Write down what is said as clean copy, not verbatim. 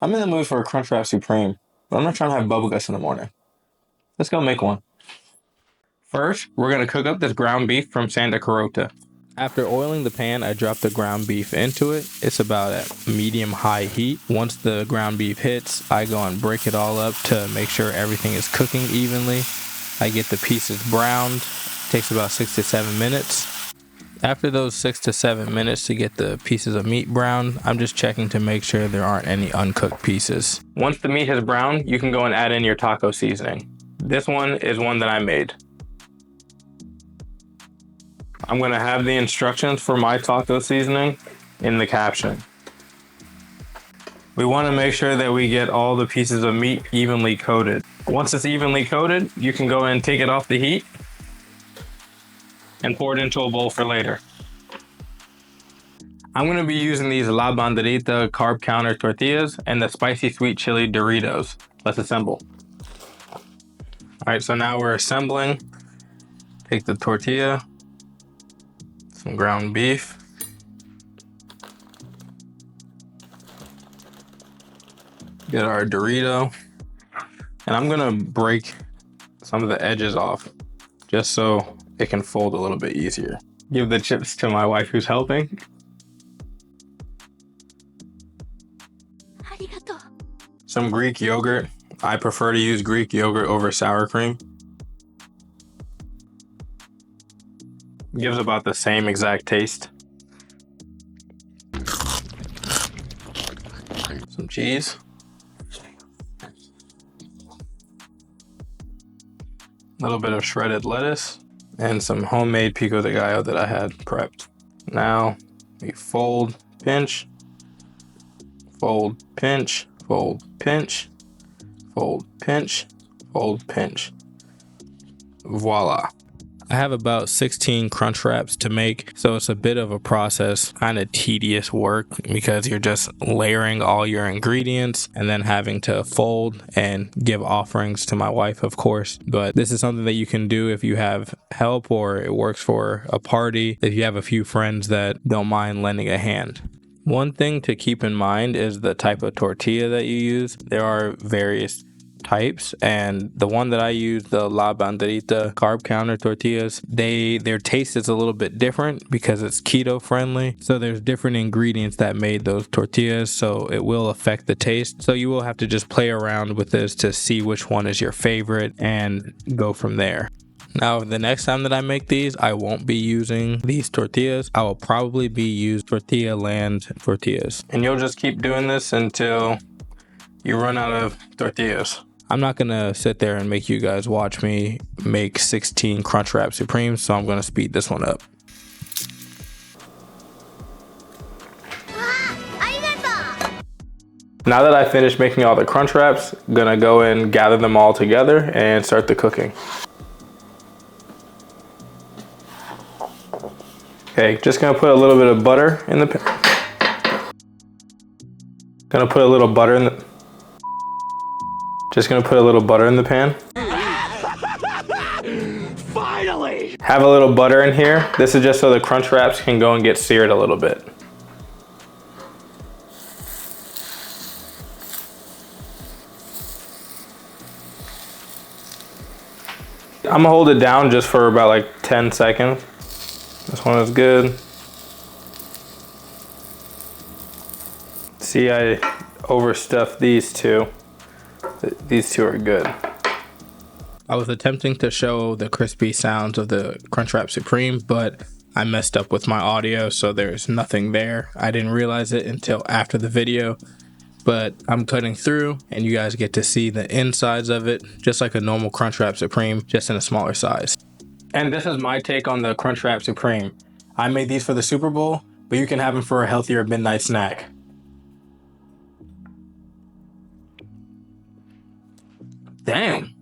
I'm in the mood for a Crunchwrap Supreme, but I'm not trying to have bubble guts in the morning. Let's go make one. First, we're going to cook up this ground beef from Santa Carota. After oiling the pan, I drop the ground beef into it. It's about at medium-high heat. Once the ground beef hits, I go and break it all up to make sure everything is cooking evenly. I get the pieces browned. It takes about 6 to 7 minutes. After those 6 to 7 minutes to get the pieces of meat browned, I'm just checking to make sure there aren't any uncooked pieces. Once the meat has browned, you can go and add in your taco seasoning. This one is one that I made. I'm going to have the instructions for my taco seasoning in the caption. We want to make sure that we get all the pieces of meat evenly coated. Once it's evenly coated, you can go and take it off the heat and pour it into a bowl for later. I'm going to be using these La Banderita Carb Counter tortillas and the Spicy Sweet Chili Doritos. Let's assemble. All right, so now we're assembling. Take the tortilla, some ground beef, get our Dorito, and I'm gonna break some of the edges off just so it can fold a little bit easier. Give the chips to my wife who's helping. Some Greek yogurt. I prefer to use Greek yogurt over sour cream. Gives about the same exact taste. Some cheese. A little bit of shredded lettuce and some homemade pico de gallo that I had prepped. Now we fold, pinch, fold, pinch, fold, pinch, fold, pinch, fold, pinch. Voila. I have about 16 crunch wraps to make, so it's a bit of a process, kind of tedious work because you're just layering all your ingredients and then having to fold and give offerings to my wife, of course. But this is something that you can do if you have help or it works for a party, if you have a few friends that don't mind lending a hand. One thing to keep in mind is the type of tortilla that you use. There are various types, and the one that I use, the La Banderita Carb Counter tortillas, their taste is a little bit different because it's keto friendly. So there's different ingredients that made those tortillas, so it will affect the taste. So you will have to just play around with this to see which one is your favorite and go from there. Now, the next time that I make these, I won't be using these tortillas. I will probably be using Tortilla Land tortillas. And you'll just keep doing this until you run out of tortillas. I'm not gonna sit there and make you guys watch me make 16 Crunchwrap Supremes, so I'm gonna speed this one up. Now that I finished making all the crunch wraps, I'm gonna go and gather them all together and start the cooking. Okay, just gonna put a little bit of butter in the pan. Gonna put a little butter in the pan. Finally! Have a little butter in here. This is just so the crunch wraps can go and get seared a little bit. I'm gonna hold it down just for about like 10 seconds. This one is good. See, I overstuffed these two. These two are good. I was attempting to show the crispy sounds of the Crunchwrap Supreme, but I messed up with my audio, so there's nothing there. I didn't realize it until after the video, but I'm cutting through and you guys get to see the insides of it, just like a normal Crunchwrap Supreme, just in a smaller size. And this is my take on the Crunchwrap Supreme. I made these for the Super Bowl, but you can have them for a healthier midnight snack. Damn.